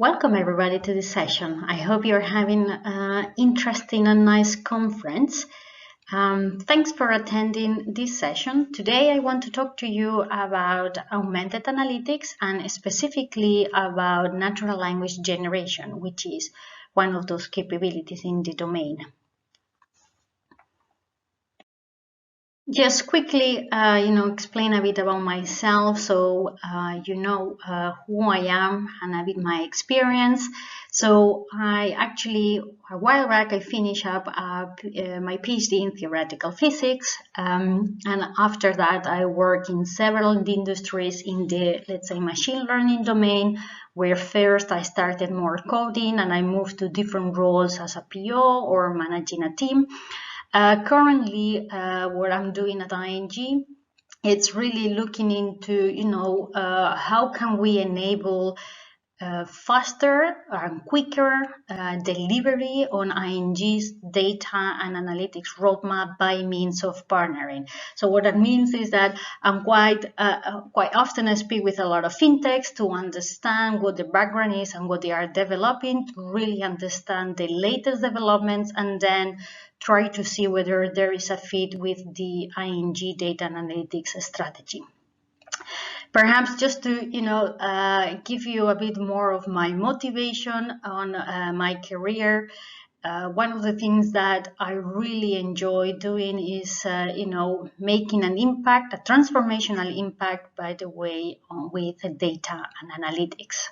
Welcome everybody to this session. I hope you're having an interesting and nice conference. Thanks for attending this session. Today I want to talk to you about augmented analytics and specifically about natural language generation, which is one of those capabilities in the domain. Just quickly, explain a bit about myself so you know who I am and a bit my experience. So I actually, a while back, I finished up my PhD in theoretical physics. And after that, I worked in several industries in the, let's say, machine learning domain, where first I started more coding and I moved to different roles as a PO or managing a team. Currently, what I'm doing at ING, it's really looking into, how can we enable faster and quicker delivery on ING's data and analytics roadmap by means of partnering. So what that means is that I'm quite often I speak with a lot of fintechs to understand what the background is and what they are developing, to really understand the latest developments and then try to see whether there is a fit with the ING data and analytics strategy. Perhaps just to give you a bit more of my motivation on my career. One of the things that I really enjoy doing is making an impact, a transformational impact, by the way, with data and analytics.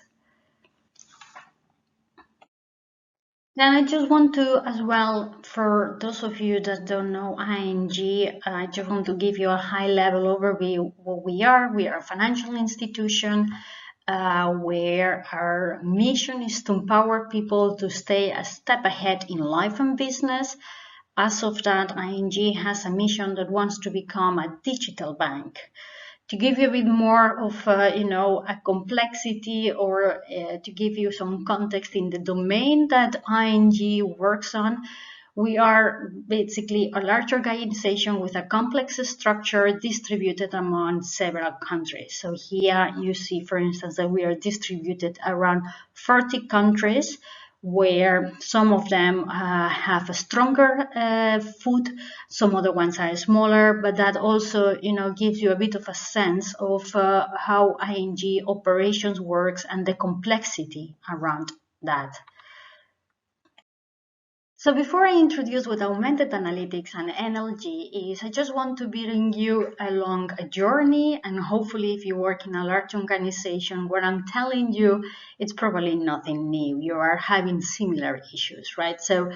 Then I just want to, as well, for those of you that don't know ING, I just want to give you a high-level overview of what we are. We are a financial institution where our mission is to empower people to stay a step ahead in life and business. As of that, ING has a mission that wants to become a digital bank. To give you a bit more of a complexity or to give you some context in the domain that ING works on, we are basically a large organization with a complex structure distributed among several countries. So here you see, for instance, that we are distributed around 40 countries, where some of them have a stronger foot, some other ones are smaller, but that also, gives you a bit of a sense of how ING operations works and the complexity around that. So before I introduce what augmented analytics and NLG is, I just want to bring you along a journey, and hopefully if you work in a large organization, what I'm telling you, it's probably nothing new. You are having similar issues, right? So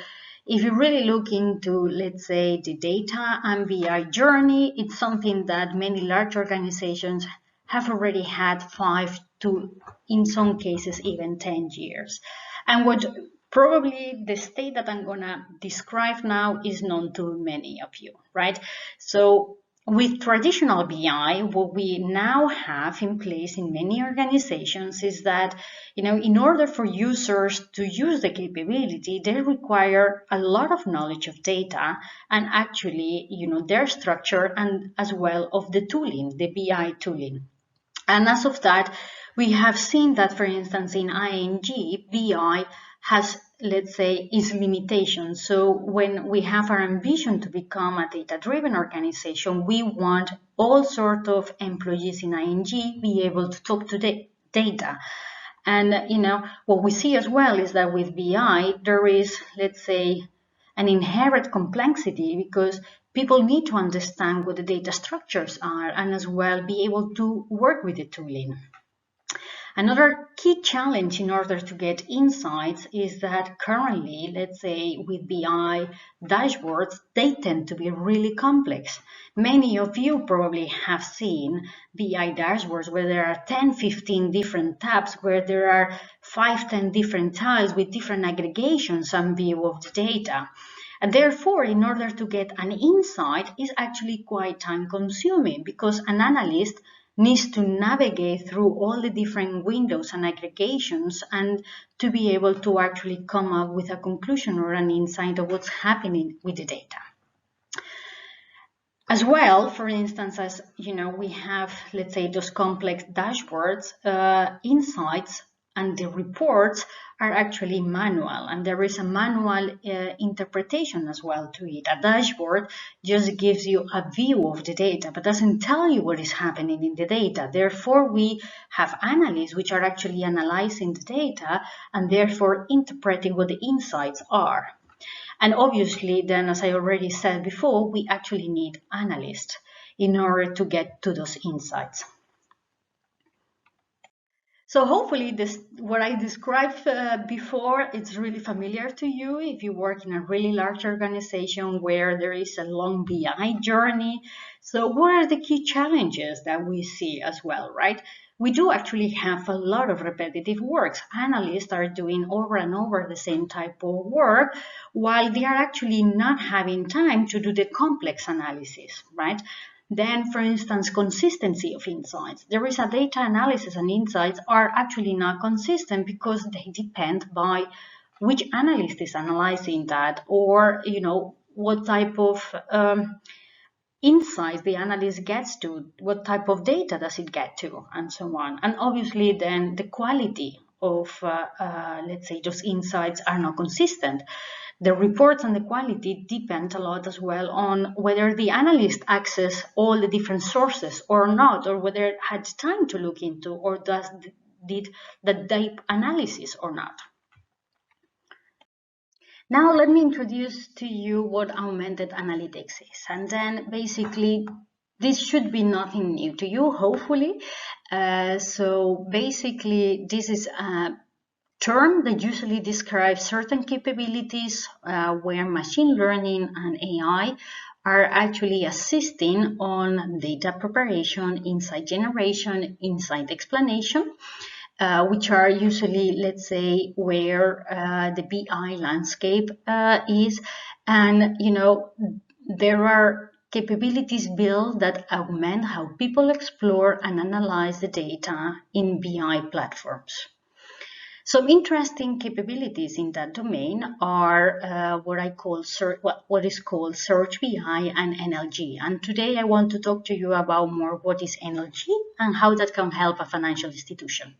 if you really look into, let's say, the data and BI journey, it's something that many large organizations have already had 5 to, in some cases, even 10 years. And what probably the state that I'm going to describe now is known to many of you, right? So with traditional BI, what we now have in place in many organizations is that, in order for users to use the capability, they require a lot of knowledge of data and actually, their structure and as well of the tooling, the BI tooling. And as of that, we have seen that, for instance, in ING, BI has, let's say, its limitations. So when we have our ambition to become a data-driven organization, we want all sorts of employees in ING be able to talk to the data. And, what we see as well is that with BI, there is, let's say, an inherent complexity because people need to understand what the data structures are and as well be able to work with the tooling. Another key challenge in order to get insights is that currently, let's say with BI dashboards, they tend to be really complex. Many of you probably have seen BI dashboards where there are 10, 15 different tabs, where there are 5, 10 different tiles with different aggregations and view of the data. And therefore, in order to get an insight is actually quite time consuming because an analyst needs to navigate through all the different windows and aggregations and to be able to actually come up with a conclusion or an insight of what's happening with the data. As well, for instance, as we have, let's say, those complex dashboards, insights and the reports are actually manual, and there is a manual interpretation as well to it. A dashboard just gives you a view of the data but doesn't tell you what is happening in the data. Therefore, we have analysts which are actually analyzing the data and therefore interpreting what the insights are. And obviously, then, as I already said before, we actually need analysts in order to get to those insights. So hopefully this, what I described before, it's really familiar to you if you work in a really large organization where there is a long BI journey. So what are the key challenges that we see as well, right? We do actually have a lot of repetitive works. Analysts are doing over and over the same type of work while they are actually not having time to do the complex analysis, right? Then, for instance, consistency of insights. There is a data analysis and insights are actually not consistent because they depend by which analyst is analyzing that, or what type of insights the analyst gets to, what type of data does it get to, and so on. And obviously then the quality of, let's say, those insights are not consistent. The reports and the quality depend a lot as well on whether the analyst access all the different sources or not, or whether it had time to look into or did the deep analysis or not. Now let me introduce to you what augmented analytics is, and then basically this should be nothing new to you, hopefully. So basically this is a term that usually describes certain capabilities where machine learning and AI are actually assisting on data preparation, insight generation, insight explanation, which are usually, let's say, where the BI landscape is. And, there are capabilities built that augment how people explore and analyze the data in BI platforms. Some interesting capabilities in that domain are what is called Search BI and NLG. And today I want to talk to you about more what is NLG and how that can help a financial institution.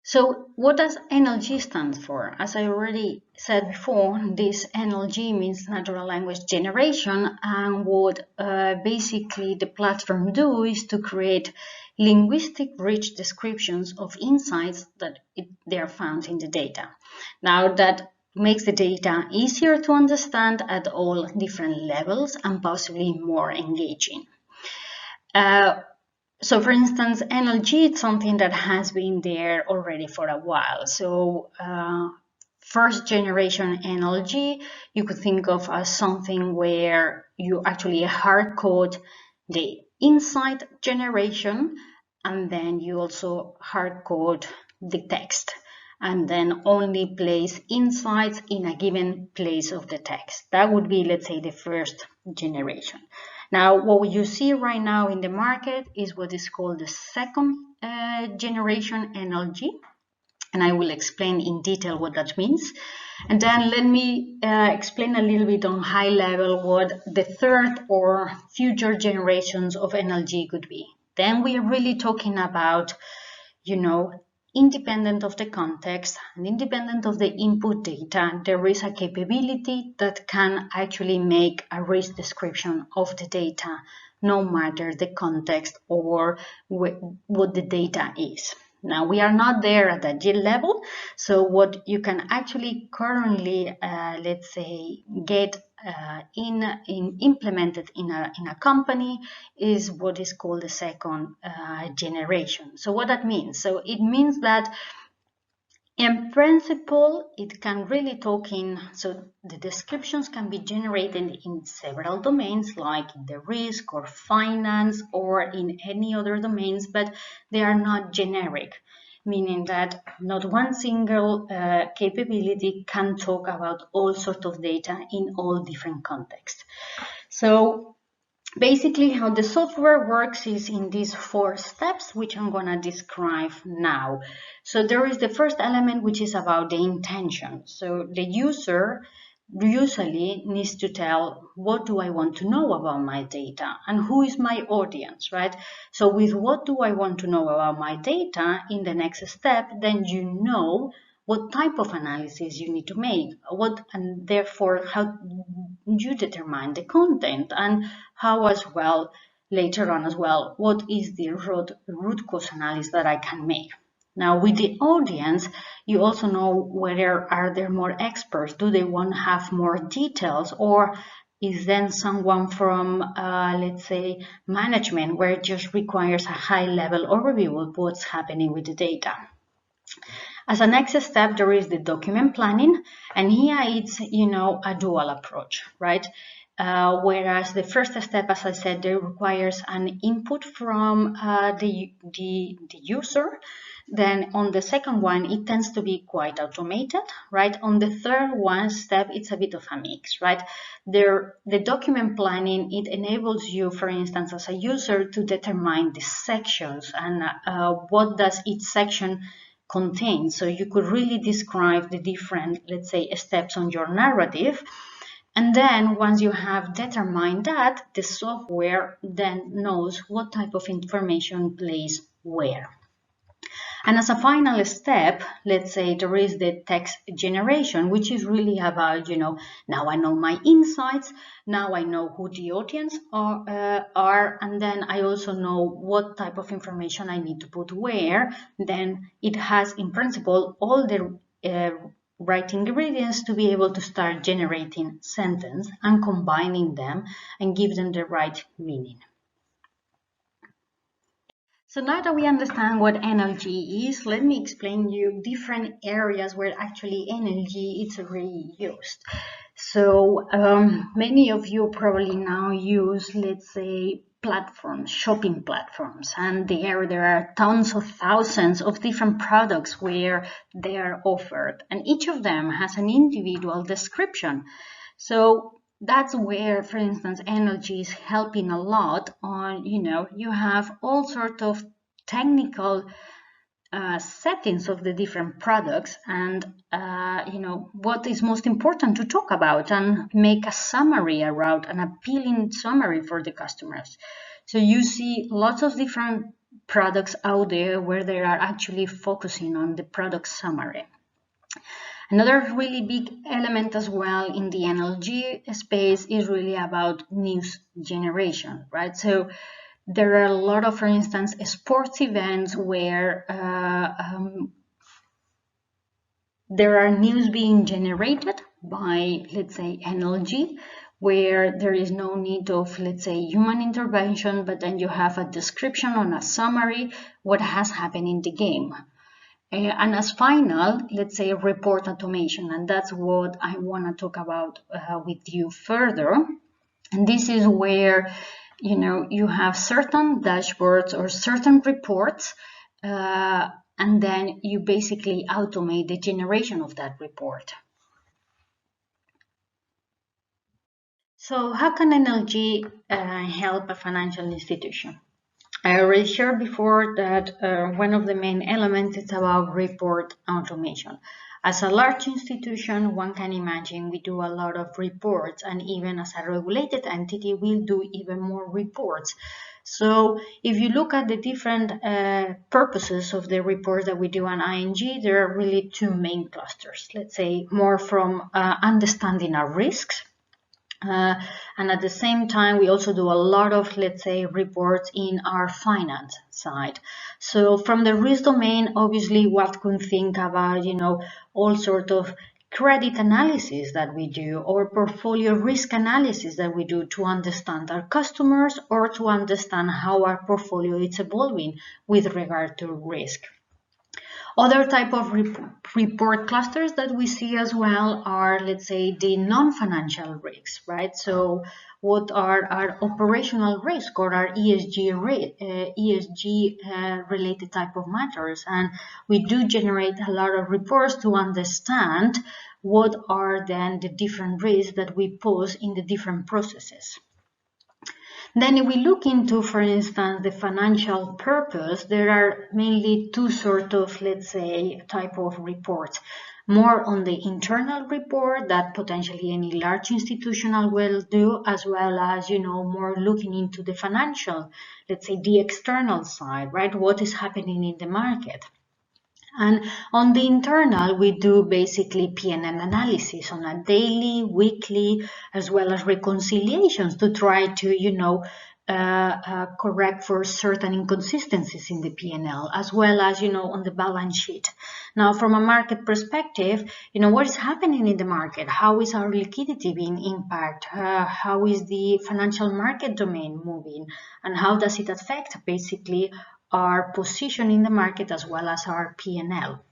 So what does NLG stand for? As I already said before, this NLG means natural language generation, and what basically the platform do is to create linguistic rich descriptions of insights that they are found in the data. Now that makes the data easier to understand at all different levels and possibly more engaging. So for instance, NLG is something that has been there already for a while. So first generation NLG, you could think of as something where you actually hard code the insight generation, and then you also hard code the text, and then only place insights in a given place of the text. That would be, let's say, the first generation. Now, what you see right now in the market is what is called the second generation NLG, and I will explain in detail what that means. And then let me explain a little bit on high level what the third or future generations of NLG could be. Then we are really talking about, independent of the context and independent of the input data, there is a capability that can actually make a rich description of the data, no matter the context or what the data is. Now, we are not there at that level, so what you can actually currently, let's say, get implemented in a company is what is called the second generation. So what that means? So it means that in principle, it can really so the descriptions can be generated in several domains, like in the risk or finance or in any other domains, but they are not generic, meaning that not one single capability can talk about all sorts of data in all different contexts. So basically, how the software works is in these 4 steps, which I'm going to describe now. So there is the first element, which is about the intention. So the user usually needs to tell what do I want to know about my data and who is my audience, right? So with what do I want to know about my data in the next step, then you know what type of analysis you need to make, and therefore how you determine the content, and how as well later on as well, what is the root cause analysis that I can make. Now, with the audience, you also know whether are there more experts, do they want to have more details, or is then someone from, let's say, management, where it just requires a high-level overview of what's happening with the data. As a next step, there is the document planning, and here it's, a dual approach, right? Whereas the first step, as I said, it requires an input from the user. Then on the second one, it tends to be quite automated, right? On the third one step, it's a bit of a mix, right? The document planning, it enables you, for instance, as a user, to determine the sections and what does each section contain. So you could really describe the different, let's say, steps on your narrative. And then once you have determined that, the software then knows what type of information plays where. And as a final step, let's say there is the text generation, which is really about, now I know my insights, now I know who the audience are, and then I also know what type of information I need to put where. Then it has, in principle, all the right ingredients to be able to start generating sentence and combining them and give them the right meaning. So now that we understand what NLG is, let me explain you different areas where actually NLG is really used. So many of you probably now use, let's say, platforms, shopping platforms, and there are tons of thousands of different products where they are offered, and each of them has an individual description. So that's where, for instance, NLG is helping a lot on, you have all sorts of technical settings of the different products, and what is most important to talk about and make a summary around, an appealing summary for the customers. So you see lots of different products out there where they are actually focusing on the product summary. Another really big element as well in the NLG space is really about news generation, right? So there are a lot of, for instance, sports events where there are news being generated by, let's say, NLG, where there is no need of, let's say, human intervention, but then you have a description on a summary, what has happened in the game. And as final, let's say, report automation, and that's what I want to talk about with you further. And this is where, you have certain dashboards or certain reports, and then you basically automate the generation of that report. So how can NLG help a financial institution? I already shared before that one of the main elements is about report automation. As a large institution, one can imagine we do a lot of reports, and even as a regulated entity, we'll do even more reports. So if you look at the different purposes of the reports that we do on ING, there are really two main clusters. Let's say more from understanding our risks. And at the same time, we also do a lot of, let's say, reports in our finance side. So from the risk domain, obviously, what can think about, all sort of credit analysis that we do, or portfolio risk analysis that we do to understand our customers or to understand how our portfolio is evolving with regard to risk. Other type of report clusters that we see as well are, let's say, the non-financial risks, right? So what are our operational risk or our ESG related type of matters? And we do generate a lot of reports to understand what are then the different risks that we pose in the different processes. Then if we look into, for instance, the financial purpose, there are mainly two sort of, let's say, type of reports. more on the internal report that potentially any large institutional will do, as well as, more looking into the financial, let's say the external side, right? What is happening in the market. And on the internal, we do basically P&L analysis on a daily, weekly, as well as reconciliations to try to, correct for certain inconsistencies in the P&L, as well as, on the balance sheet. Now, from a market perspective, what is happening in the market? How is our liquidity being impacted? How is the financial market domain moving? And how does it affect basically our position in the market as well as our P&L.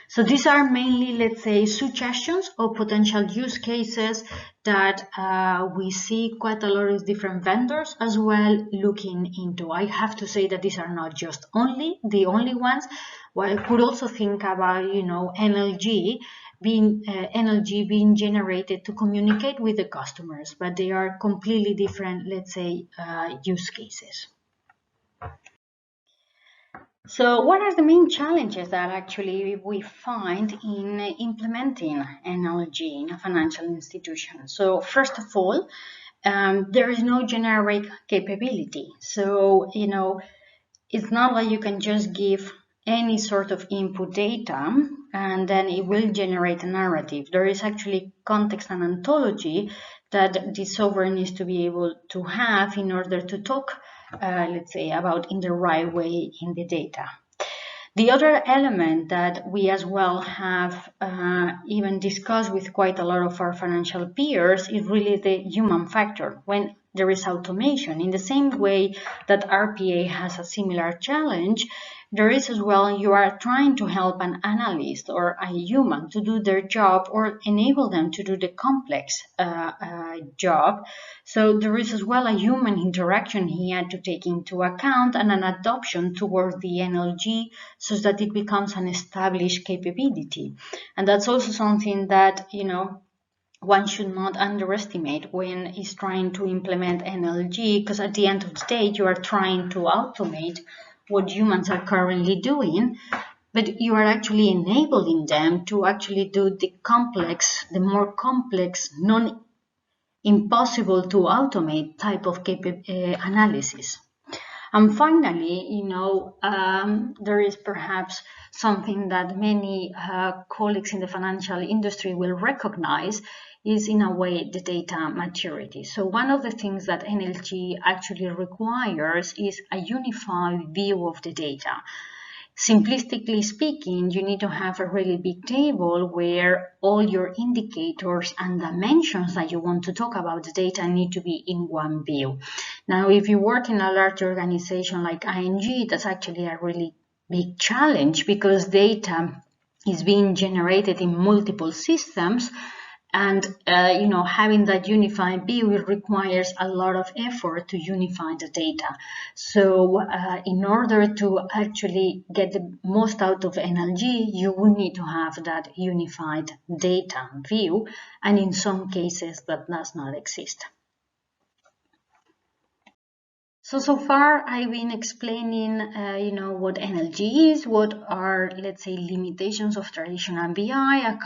So these are mainly, let's say, suggestions or potential use cases that we see quite a lot of different vendors as well looking into. I have to say that these are not just the only ones. Well, I could also think about, NLG being generated to communicate with the customers, but they are completely different, let's say, use cases. So what are the main challenges that actually we find in implementing NLG in a financial institution? So first of all, there is no generic capability. So, it's not like you can just give any sort of input data and then it will generate a narrative. There is actually context and ontology that the software needs to be able to have in order to talk, let's say, about in the right way in the data. The other element that we as well have even discussed with quite a lot of our financial peers is really the human factor. When there is automation, in the same way that RPA has a similar challenge, there is as well, you are trying to help an analyst or a human to do their job or enable them to do the complex job. So there is as well a human interaction here to take into account and an adoption towards the NLG so that it becomes an established capability. And that's also something that, one should not underestimate when is trying to implement NLG, because at the end of the day, you are trying to automate what humans are currently doing, but you are actually enabling them to actually do the more complex, impossible to automate type of analysis. And finally, there is perhaps something that many colleagues in the financial industry will recognize is in a way the data maturity. So one of the things that NLG actually requires is a unified view of the data. Simplistically speaking, you need to have a really big table where all your indicators and dimensions that you want to talk about the data need to be in one view. Now, if you work in a large organization like ING, that's actually a really big challenge because data is being generated in multiple systems. And, having that unified view, it requires a lot of effort to unify the data. So in order to actually get the most out of NLG, you will need to have that unified data view. And in some cases, that does not exist. So far I've been explaining, what NLG is, what are, let's say, limitations of traditional BI,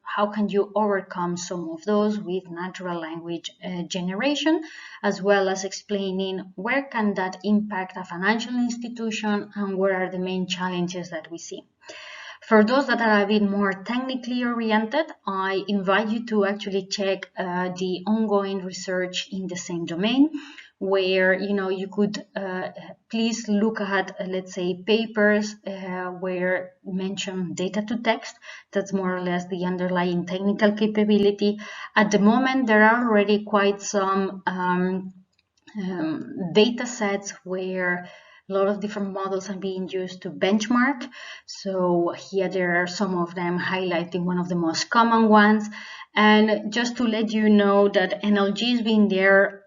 how can you overcome some of those with natural language generation, as well as explaining where can that impact a financial institution and what are the main challenges that we see. For those that are a bit more technically oriented, I invite you to actually check the ongoing research in the same domain, where you could please look at let's say papers where mention data to text. That's more or less the underlying technical capability. At the moment, there are already quite some data sets where a lot of different models are being used to benchmark. So here there are some of them highlighting one of the most common ones. And just to let you know that NLG has been there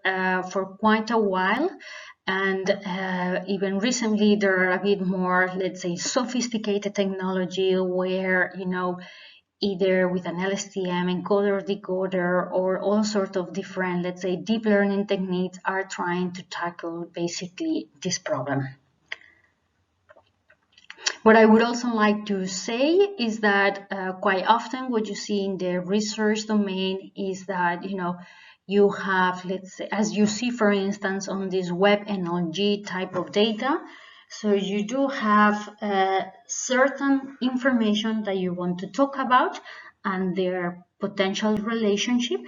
for quite a while. And even recently there are a bit more, let's say, sophisticated technology where, either with an LSTM encoder, decoder, or all sorts of different, let's say, deep learning techniques are trying to tackle basically this problem. What I would also like to say is that quite often what you see in the research domain is that, you have, let's say, as you see, for instance, on this web NLG type of data, so you do have certain information that you want to talk about and their potential relationship.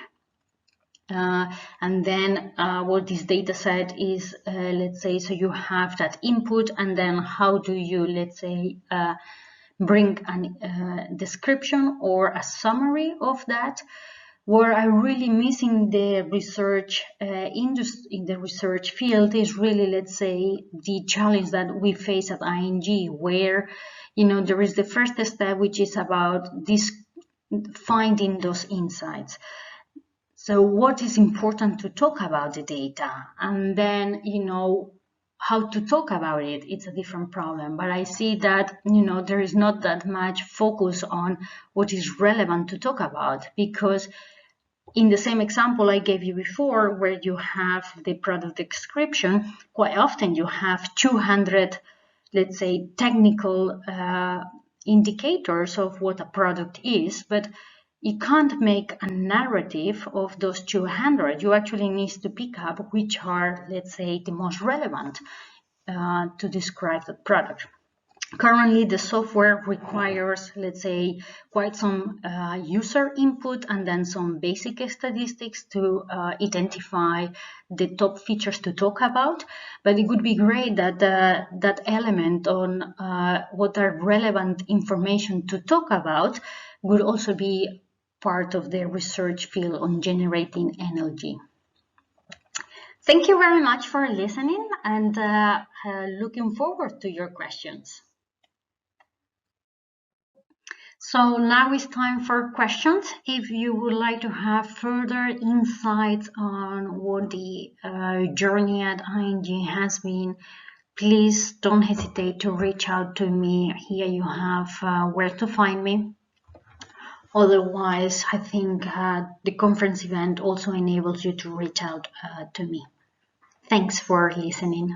And then what this data set is, let's say, so you have that input, and then how do you, let's say, bring a description or a summary of that. Where I really missing the research in the research field is really, let's say, the challenge that we face at ING, where, there is the first step, which is about finding those insights. So what is important to talk about the data, and then, how to talk about it, it's a different problem. But I see that, there is not that much focus on what is relevant to talk about, because in the same example I gave you before, where you have the product description, quite often you have 200, let's say, technical indicators of what a product is, but you can't make a narrative of those 200. You actually need to pick up which are, let's say, the most relevant to describe the product. Currently, the software requires, let's say, quite some user input and then some basic statistics to identify the top features to talk about. But it would be great that that element on what are relevant information to talk about would also be part of the research field on generating NLG. Thank you very much for listening, and looking forward to your questions. So now it's time for questions. If you would like to have further insights on what the journey at ING has been, please don't hesitate to reach out to me. Here you have where to find me. Otherwise, I think the conference event also enables you to reach out to me. Thanks for listening.